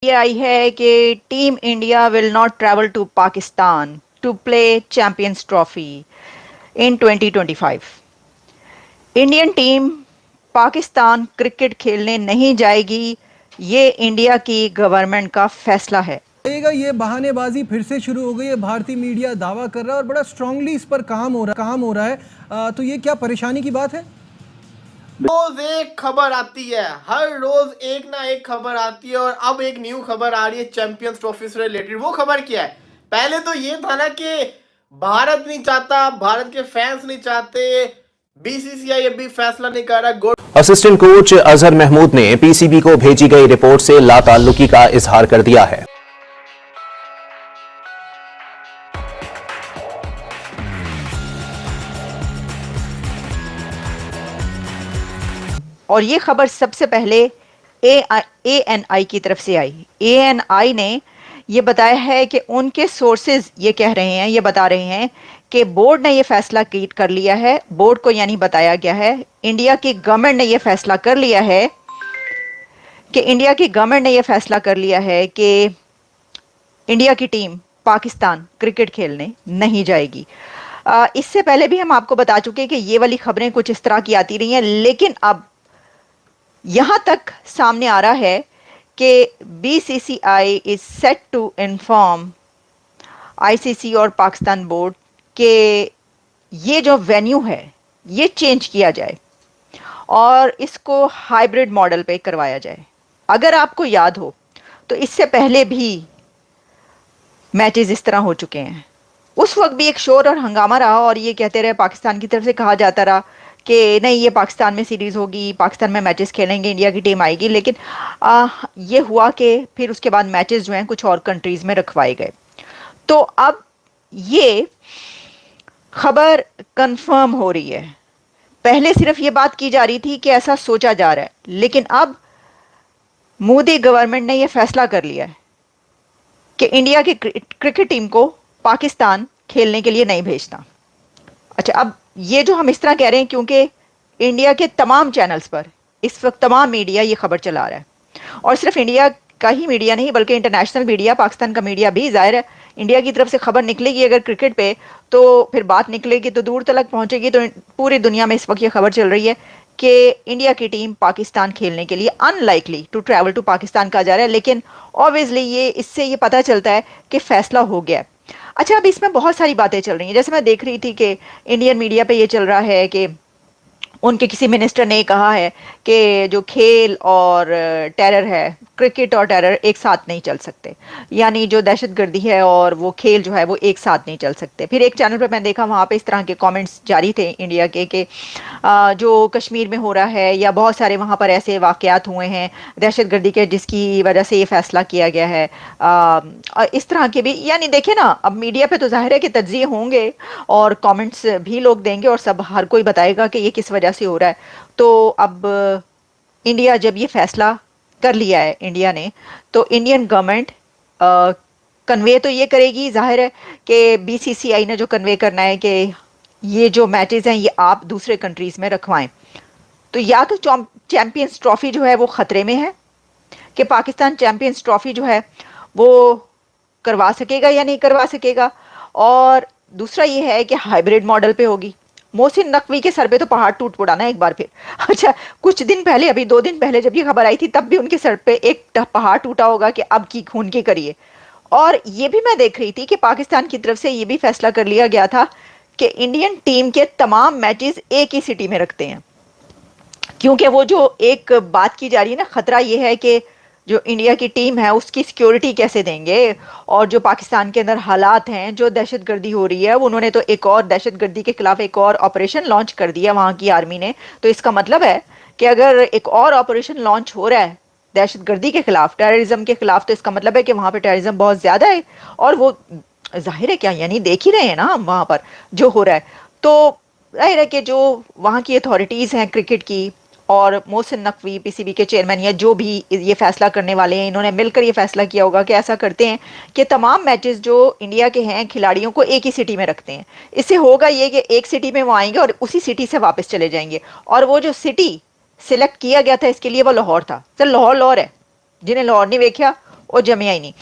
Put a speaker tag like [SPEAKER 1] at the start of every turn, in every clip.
[SPEAKER 1] ये आई है कि team India will not travel to Pakistan to play champions trophy in 2025। Indian team Pakistan cricket खेलने नहीं जाएगी। ये इंडिया की गवर्नमेंट का फैसला है।
[SPEAKER 2] ये बहानेबाजी फिर से शुरू हो गई है। भारतीय मीडिया दावा कर रहा है और बड़ा स्ट्रांगली इस पर काम हो रहा है। तो ये क्या परेशानी की बात है?
[SPEAKER 3] रोज एक खबर आती है, हर रोज एक ना एक खबर आती है और अब एक न्यू खबर आ रही है चैंपियंस ट्रॉफी से रिलेटेड। वो खबर क्या है? पहले तो ये था ना कि भारत नहीं चाहता, भारत के फैंस नहीं चाहते, बीसीसीआई अभी फैसला नहीं कर रहा।
[SPEAKER 4] असिस्टेंट कोच अजहर महमूद ने पीसीबी को भेजी गई रिपोर्ट से लाताल्लुकी का इजहार कर दिया है।
[SPEAKER 1] और ये खबर सबसे पहले एएनआई की तरफ से आई। एएनआई ने ये बताया है कि उनके सोर्सेज ये कह रहे हैं, ये बता रहे हैं कि बोर्ड ने ये फैसला कर लिया है। बोर्ड को यानी बताया गया है, इंडिया की गवर्नमेंट ने ये फैसला कर लिया है कि इंडिया की टीम पाकिस्तान क्रिकेट खेलने नहीं जाएगी। इससे पहले भी हम आपको बता चुके हैं कि ये वाली खबरें कुछ इस तरह की आती रही हैं, लेकिन अब यहां तक सामने आ रहा है कि BCCI is set to inform ICC और पाकिस्तान बोर्ड के ये जो वेन्यू है ये चेंज किया जाए और इसको हाइब्रिड मॉडल पे करवाया जाए। अगर आपको याद हो तो इससे पहले भी मैचेस इस तरह हो चुके हैं। उस वक्त भी एक शोर और हंगामा रहा और ये कहते रहे, पाकिस्तान की तरफ से कहा जाता रहा कि नहीं, ये पाकिस्तान में सीरीज होगी, पाकिस्तान में मैचेस खेलेंगे, इंडिया की टीम आएगी। लेकिन ये हुआ कि फिर उसके बाद मैचेस जो हैं कुछ और कंट्रीज में रखवाए गए। तो अब ये खबर कंफर्म हो रही है। पहले सिर्फ ये बात की जा रही थी कि ऐसा सोचा जा रहा है, लेकिन अब मोदी गवर्नमेंट ने यह फैसला कर लिया है कि इंडिया की क्रिकेट टीम को पाकिस्तान खेलने के लिए नहीं भेजना। अच्छा, अब ये जो हम इस तरह कह रहे हैं क्योंकि इंडिया के तमाम चैनल्स पर इस वक्त तमाम मीडिया ये खबर चला रहा है, और सिर्फ इंडिया का ही मीडिया नहीं बल्कि इंटरनेशनल मीडिया, पाकिस्तान का मीडिया भी। जाहिर है इंडिया की तरफ से खबर निकलेगी अगर क्रिकेट पे, तो फिर बात निकलेगी तो दूर तक पहुंचेगी। तो पूरी दुनिया में इस वक्त ये खबर चल रही है कि इंडिया की टीम पाकिस्तान खेलने के लिए unlikely to travel to Pakistan कहा जा रहा है। लेकिन ऑब्वियसली इससे ये पता चलता है कि फैसला हो गया। अच्छा, अब इसमें बहुत सारी बातें चल रही हैं। जैसे मैं देख रही थी कि इंडियन मीडिया पे ये चल रहा है कि उनके किसी मिनिस्टर ने कहा है कि जो खेल और टेरर है, क्रिकेट और टेरर एक साथ नहीं चल सकते, यानी जो दहशतगर्दी है और वो खेल जो है वो एक साथ नहीं चल सकते। फिर एक चैनल पर मैं देखा, वहाँ पे इस तरह के कमेंट्स जारी थे इंडिया के कि जो कश्मीर में हो रहा है या बहुत सारे वहाँ पर ऐसे वाक़यात हुए हैं दहशतगर्दी के जिसकी वजह से ये फैसला किया गया है, इस तरह के भी। यानी देखिए ना, अब मीडिया पे तो जाहिर है कि तज्ज़िये होंगे और कमेंट्स भी लोग देंगे और सब हर कोई बताएगा कि ये किस वजह से हो रहा है। तो अब इंडिया जब ये फैसला कर लिया है इंडिया ने, तो इंडियन गवर्नमेंट कन्वे तो ये करेगी, जाहिर है कि बीसीसीआई ने जो कन्वे करना है कि ये जो मैचेस हैं ये आप दूसरे कंट्रीज में रखवाएं। तो या तो चैंपियंस ट्रॉफी जो है वो खतरे में है कि पाकिस्तान चैंपियंस ट्रॉफी जो है वो करवा सकेगा या नहीं करवा सकेगा, और दूसरा ये है कि हाइब्रिड मॉडल पे होगी। मोहसिन नकवी के सर पे तो पहाड़ टूट पड़ा ना एक बार फिर। अच्छा, कुछ दिन पहले, अभी 2 दिन पहले जब ये खबर आई थी, तब भी उनके सर पे एक पहाड़ टूटा होगा कि अब की खून की करिए। और ये भी मैं देख रही थी कि पाकिस्तान की तरफ से ये भी फैसला कर लिया गया था कि इंडियन टीम के तमाम मैचेस एक ही सिटी में रखते हैं, क्योंकि वो जो एक बात की जा रही है ना, खतरा ये है कि जो इंडिया की टीम है उसकी सिक्योरिटी कैसे देंगे, और जो पाकिस्तान के अंदर हालात हैं, जो दहशतगर्दी हो रही है, उन्होंने तो एक और दहशतगर्दी के खिलाफ एक और ऑपरेशन लॉन्च कर दिया वहाँ की आर्मी ने। तो इसका मतलब है कि अगर एक और ऑपरेशन लॉन्च हो रहा है दहशतगर्दी के खिलाफ, टेररिज्म के खिलाफ, तो इसका मतलब है कि वहाँ पे टेररिज्म बहुत ज़्यादा है। और वो जाहिर है क्या, यानी देख ही रहे हैं ना हम वहाँ पर जो हो रहा है। तो जाहिर है कि जो वहाँ की अथॉरिटीज़ हैं क्रिकेट की, और मोहसिन नकवी पीसीबी के चेयरमैन या जो भी ये फैसला करने वाले हैं, इन्होंने मिलकर ये फैसला किया होगा कि ऐसा करते हैं कि तमाम मैचेस जो इंडिया के हैं खिलाड़ियों को एक ही सिटी में रखते हैं। इससे होगा ये कि एक सिटी में वो आएंगे और उसी सिटी से वापस चले जाएंगे। और वो जो सिटी सिलेक्ट किया गया था इसके लिए वो लाहौर था। चल, लाहौर है, जिन्हें लाहौर नहीं देखा और जमिया ही नहीं।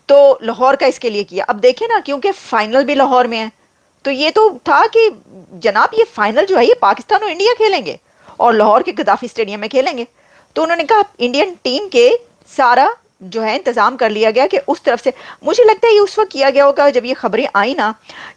[SPEAKER 1] तो लाहौर का इसके लिए किया। अब देखें ना, क्योंकि फाइनल भी लाहौर में है, तो ये तो था कि जनाब ये फाइनल जो है ये पाकिस्तान और इंडिया खेलेंगे और लाहौर के गद्दाफी स्टेडियम में खेलेंगे। तो उन्होंने कहा इंडियन टीम के सारा जो है इंतजाम कर लिया गया कि उस तरफ से, मुझे लगता है ये उस वक्त किया गया होगा जब ये खबरें आई ना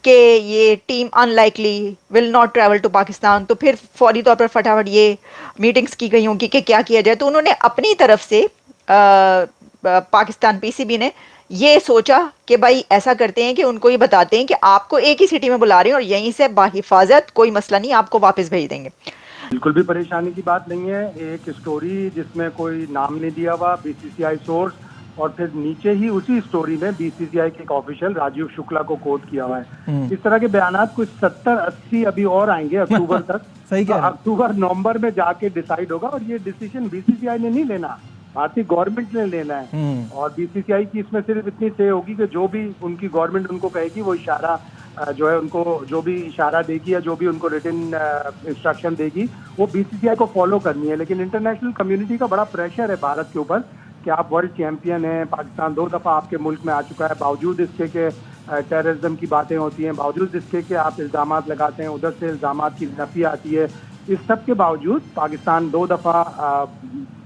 [SPEAKER 1] कि ये team unlikely will not travel to Pakistan, तो फिर फौरी तौर पर फटाफट ये मीटिंग्स की गई होंगी कि क्या किया जाए। तो उन्होंने अपनी तरफ से पाकिस्तान पीसीबी ने ये सोचा कि भाई ऐसा करते हैं कि उनको ये बताते हैं कि आपको एक ही सिटी में बुला रहे हैं और यहीं से बाहिफाजत, कोई मसला नहीं, आपको वापस भेज देंगे।
[SPEAKER 5] बिल्कुल भी परेशानी की बात नहीं है। एक स्टोरी जिसमें कोई नाम नहीं दिया हुआ, बीसीसीआई सोर्स, और फिर नीचे ही उसी स्टोरी में बीसीसीआई के एक ऑफिशियल राजीव शुक्ला को कोट किया हुआ है। इस तरह के बयानात कुछ 70-80 अभी और आएंगे अक्टूबर तक।
[SPEAKER 2] सही कह रहे हैं।
[SPEAKER 5] अक्टूबर नवंबर में जाके डिसाइड होगा, और ये डिसीजन बीसीसीआई ने नहीं लेना, भारतीय गवर्नमेंट ने लेना है। और बीसीसीआई की इसमें सिर्फ इतनी से होगी कि जो भी उनकी गवर्नमेंट उनको कहेगी वो इशारा जो है, उनको जो भी इशारा देगी या जो भी उनको रिटन इंस्ट्रक्शन देगी वो बीसीसीआई को फॉलो करनी है। लेकिन इंटरनेशनल कम्युनिटी का बड़ा प्रेशर है भारत के ऊपर कि आप वर्ल्ड चैंपियन हैं, पाकिस्तान 2 दफा आपके मुल्क में आ चुका है, बावजूद इसके के टेररिज्म की बातें होती हैं, बावजूद इसके कि आप इल्जाम लगाते हैं, उधर से इल्जाम की नफी आती है। इस सब के बावजूद पाकिस्तान 2 दफा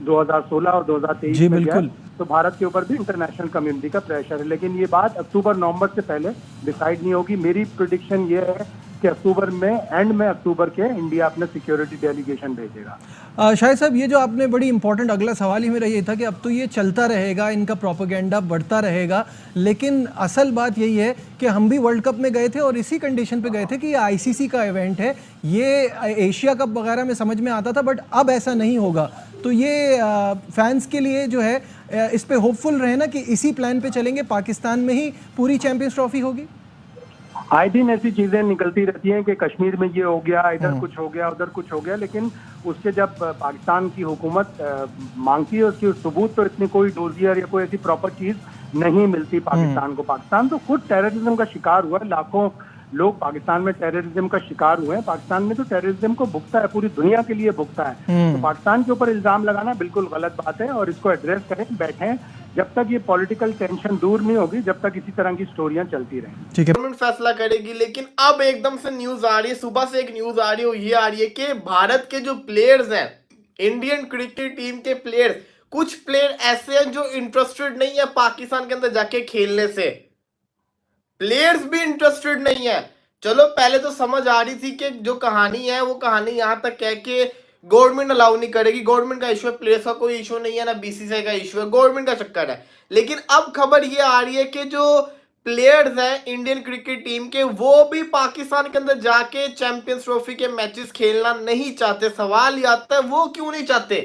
[SPEAKER 5] 2016 और 2023 में गया, तो भारत के ऊपर भी इंटरनेशनल कम्युनिटी का प्रेशर है। लेकिन ये बात अक्टूबर नवंबर से पहले डिसाइड नहीं होगी। मेरी प्रेडिक्शन ये है कि अक्टूबर में, एंड में अक्टूबर के, इंडिया अपने सिक्योरिटी डेलीगेशन भेजेगा।
[SPEAKER 2] शाहिद साहब, ये जो आपने बड़ी इंपॉर्टेंट, अगला सवाल ही मेरा ये था कि अब तो ये चलता रहेगा, इनका प्रोपेगेंडा बढ़ता रहेगा, लेकिन असल बात यही है कि हम भी वर्ल्ड कप में गए थे और इसी कंडीशन पे गए थे कि ये आईसीसी का इवेंट है, ये एशिया कप वगैरह में समझ में आता था, बट अब ऐसा नहीं होगा। तो ये फैंस के लिए जो है इस पे होपफुल रहे ना कि इसी प्लान पे चलेंगे, पाकिस्तान में ही पूरी चैंपियंस ट्रॉफी होगी।
[SPEAKER 5] आए दिन ऐसी चीजें निकलती रहती हैं कि कश्मीर में ये हो गया, इधर कुछ हो गया, उधर कुछ हो गया, लेकिन उसके जब पाकिस्तान की हुकूमत मांगती है उसकी सबूत, तो इतनी कोई डोजियर या कोई ऐसी प्रॉपर चीज नहीं मिलती पाकिस्तान को। पाकिस्तान तो खुद टेररिज्म का शिकार हुआ है, लाखों लोग पाकिस्तान में टेररिज्म का शिकार हुए हैं। पाकिस्तान में तो टेररिज्म को भुगता है, पूरी दुनिया के लिए भुगता है। तो पाकिस्तान के ऊपर इल्जाम लगाना बिल्कुल गलत बात है और इसको एड्रेस करें, बैठें, जब तक ये पॉलिटिकल टेंशन दूर नहीं होगी, जब तक इसी तरह की स्टोरियां चलती रहें।
[SPEAKER 2] ठीक है,
[SPEAKER 3] गवर्नमेंट फैसला करेगी। लेकिन अब एकदम से न्यूज आ रही है, सुबह से एक न्यूज आ रही है, ये आ रही है कि भारत के जो प्लेयर्स हैं, इंडियन क्रिकेट टीम के प्लेयर्स, कुछ प्लेयर ऐसे हैं जो इंटरेस्टेड नहीं है पाकिस्तान के अंदर जाके खेलने से। प्लेयर्स भी इंटरेस्टेड नहीं है। चलो पहले तो समझ आ रही थी कि जो कहानी है वो कहानी यहां तक है कि गवर्नमेंट अलाउ नहीं करेगी, गवर्नमेंट का इशू है, प्लेयर्स का कोई इशू नहीं है, ना बीसीसीआई का इशू है, गवर्नमेंट का चक्कर है। लेकिन अब खबर ये आ रही है कि जो प्लेयर्स हैं इंडियन क्रिकेट टीम के, वो भी पाकिस्तान के अंदर जाके चैंपियंस ट्रॉफी के मैचेस खेलना नहीं चाहते। सवाल ये आता है वो क्यों नहीं चाहते?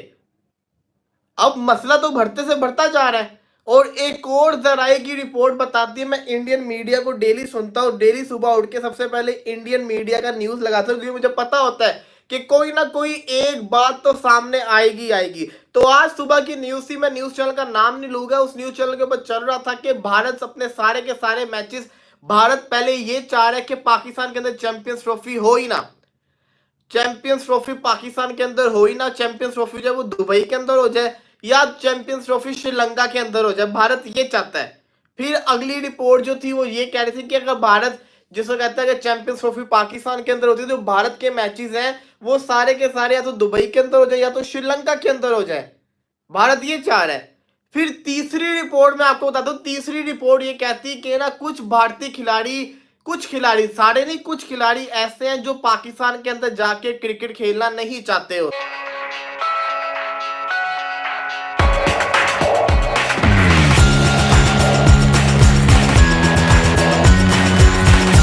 [SPEAKER 3] अब मसला तो बढ़ते से बढ़ता जा रहा है। और एक और जराये की रिपोर्ट बताती है, मैं इंडियन मीडिया को डेली सुनता हूँ, डेली सुबह उठ के सबसे पहले इंडियन मीडिया का न्यूज लगाता हूँ, क्योंकि मुझे पता होता है कि कोई ना कोई एक बात तो सामने आएगी आएगी। तो आज सुबह की न्यूज थी, मैं न्यूज चैनल का नाम नहीं लूंगा, उस न्यूज चैनल के ऊपर चल रहा था कि भारत अपने सारे के सारे मैचेस, भारत पहले ये चाह रहा है कि पाकिस्तान के अंदर चैंपियंस ट्रॉफी हो ही ना, चैंपियंस ट्रॉफी पाकिस्तान के अंदर हो ही ना, चैंपियंस ट्रॉफी जो है वो दुबई के अंदर हो जाए या चैंपियंस ट्रॉफी श्रीलंका के अंदर हो जाए, भारत ये चाहता है। फिर अगली रिपोर्ट जो थी वो ये कह रही थी कि अगर भारत, जिसको कहता है कि चैंपियंस ट्रॉफी पाकिस्तान के अंदर होती है, तो भारत के मैचेस हैं वो सारे के सारे या तो दुबई के अंदर हो जाए या तो श्रीलंका के अंदर हो जाए, भारत ये चाह रहा है। फिर तीसरी रिपोर्ट में आपको बता दूं, तीसरी रिपोर्ट ये कहती है कि ना कुछ भारतीय खिलाड़ी, कुछ खिलाड़ी, सारे नहीं, कुछ खिलाड़ी ऐसे हैं जो पाकिस्तान के अंदर जाके क्रिकेट खेलना नहीं चाहते हो।